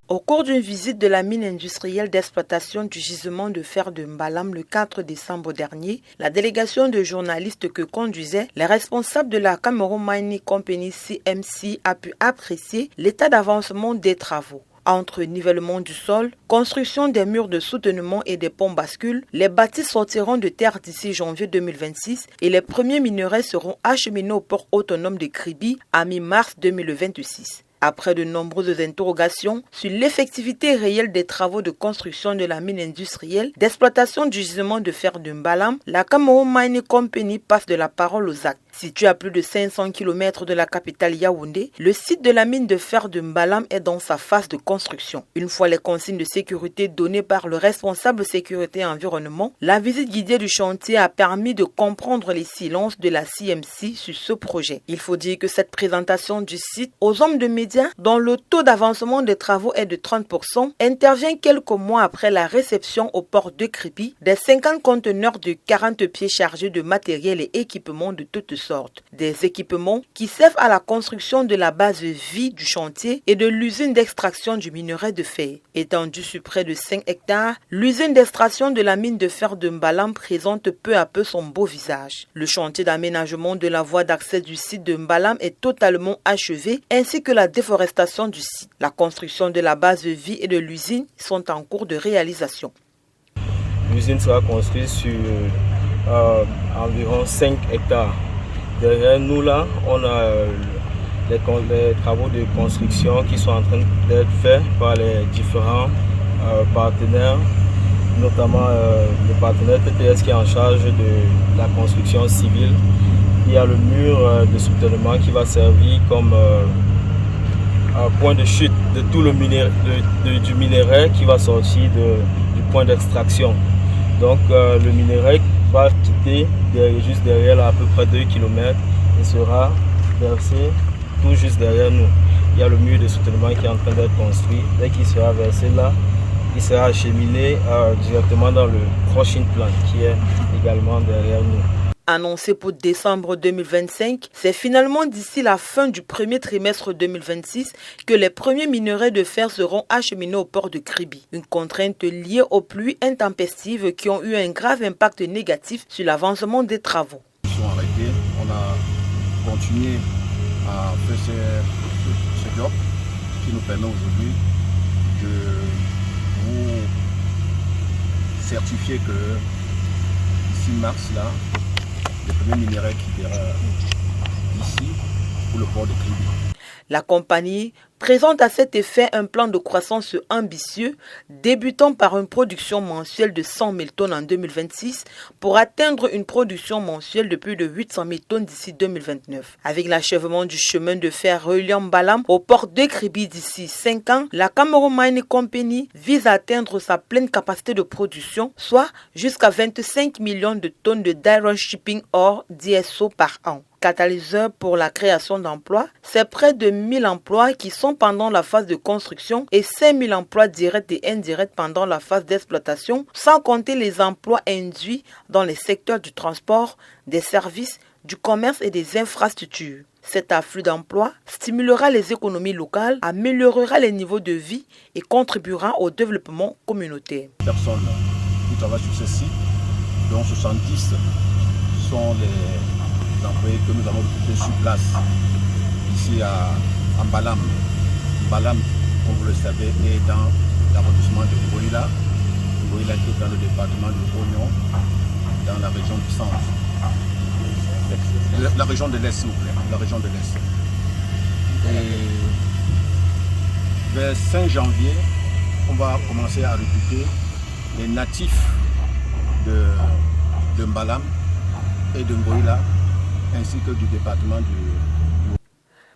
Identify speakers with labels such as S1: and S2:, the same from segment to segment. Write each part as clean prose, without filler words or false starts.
S1: Au cours d'une visite de la mine industrielle d'exploitation du gisement de fer de Mbalam le 4 décembre dernier, la délégation de journalistes que conduisaient les responsables de la Cameroon Mining Company CMC a pu apprécier l'état d'avancement des travaux. Entre nivellement du sol, construction des murs de soutènement et des ponts bascules, les bâtis sortiront de terre d'ici janvier 2026 et les premiers minerais seront acheminés au port autonome de Kribi à mi-mars 2026. Après de nombreuses interrogations sur l'effectivité réelle des travaux de construction de la mine industrielle d'exploitation du gisement de fer de Mbalam, la Cameroon Mining Company passe de la parole aux actes. Situé à plus de 500 km de la capitale Yaoundé, le site de la mine de fer de Mbalam est dans sa phase de construction. Une fois les consignes de sécurité données par le responsable sécurité et environnement, la visite guidée du chantier a permis de comprendre les silences de la CMC sur ce projet. Il faut dire que cette présentation du site aux hommes de médias, dont le taux d'avancement des travaux est de 30%, intervient quelques mois après la réception au port de Kribi des 50 conteneurs de 40 pieds chargés de matériel et équipements de toutes sortes. Des équipements qui servent à la construction de la base vie du chantier et de l'usine d'extraction du minerai de fer. Étendue sur près de 5 hectares, l'usine d'extraction de la mine de fer de Mbalam présente peu à peu son beau visage. Le chantier d'aménagement de la voie d'accès du site de Mbalam est totalement achevé, ainsi que la déforestation du site. La construction de la base vie et de l'usine sont en cours de réalisation.
S2: L'usine sera construite sur environ 5 hectares. Derrière nous là, on a les travaux de construction qui sont en train d'être faits par les différents partenaires, notamment le partenaire TTS qui est en charge de la construction civile. Il y a le mur de soutènement qui va servir comme point de chute de tout le du minerai qui va sortir du point d'extraction. Donc le minerai va quitter juste derrière là, à peu près 2 km et sera versé tout juste derrière nous. Il y a le mur de soutènement qui est en train d'être construit. Dès qu'il sera versé là, il sera acheminé directement dans le crushing plant qui est également derrière nous.
S1: Annoncé pour décembre 2025, c'est finalement d'ici la fin du premier trimestre 2026 que les premiers minerais de fer seront acheminés au port de Kribi. Une contrainte liée aux pluies intempestives qui ont eu un grave impact négatif sur l'avancement des travaux.
S3: Ils sont arrêtés, on a continué à faire ce job qui nous permet aujourd'hui de vous certifier que d'ici mars là, le premier minerai qui ira d'ici pour le port de Kribi.
S1: La compagnie présente à cet effet un plan de croissance ambitieux, débutant par une production mensuelle de 100 000 tonnes en 2026 pour atteindre une production mensuelle de plus de 800 000 tonnes d'ici 2029. Avec l'achèvement du chemin de fer reliant Mbalam au port de Kribi d'ici 5 ans, la Cameroon Mining Company vise à atteindre sa pleine capacité de production, soit jusqu'à 25 millions de tonnes de Dry Shipping Ore DSO par an. Catalyseur pour la création d'emplois, c'est près de 1000 emplois qui sont pendant la phase de construction et 5000 emplois directs et indirects pendant la phase d'exploitation, sans compter les emplois induits dans les secteurs du transport, des services, du commerce et des infrastructures. Cet afflux d'emplois stimulera les économies locales, améliorera les niveaux de vie et contribuera au développement communautaire.
S3: Personnes qui travaillent sur ce site, dont 70 sont les employés que nous avons recrutés sur place, ici à Mbalam. Mbalam, comme vous le savez, est dans l'arrondissement de Ngoïla. Ngoïla qui est dans le département de Oignon, dans la région du centre. La région de l'Est, s'il vous plaît. La région de l'Est. Et vers 5 janvier, on va commencer à recruter les natifs de Mbalam et de Ngoïla, ainsi que du département du...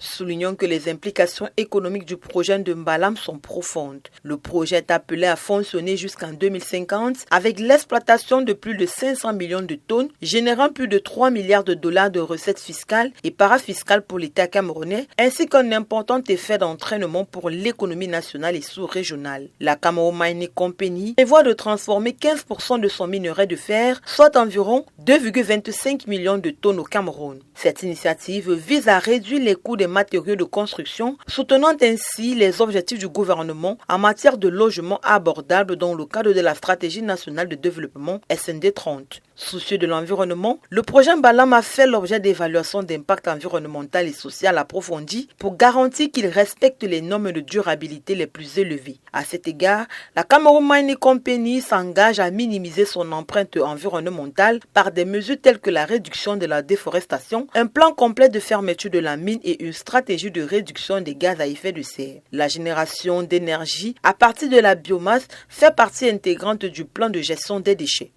S1: Soulignons que les implications économiques du projet de Mbalam sont profondes. Le projet est appelé à fonctionner jusqu'en 2050 avec l'exploitation de plus de 500 millions de tonnes, générant plus de 3 milliards de dollars de recettes fiscales et parafiscales pour l'État camerounais, ainsi qu'un important effet d'entraînement pour l'économie nationale et sous-régionale. La Cameroon Mining Company prévoit de transformer 15% de son minerai de fer, soit environ 2,25 millions de tonnes au Cameroun. Cette initiative vise à réduire les coûts des matériaux de construction, soutenant ainsi les objectifs du gouvernement en matière de logement abordable dans le cadre de la stratégie nationale de développement SND 30. Soucieux de l'environnement, le projet Mbalam a fait l'objet d'évaluations d'impact environnemental et social approfondies pour garantir qu'il respecte les normes de durabilité les plus élevées. À cet égard, la Cameroun Mining Company s'engage à minimiser son empreinte environnementale par des mesures telles que la réduction de la déforestation, un plan complet de fermeture de la mine et une stratégie de réduction des gaz à effet de serre. La génération d'énergie à partir de la biomasse fait partie intégrante du plan de gestion des déchets.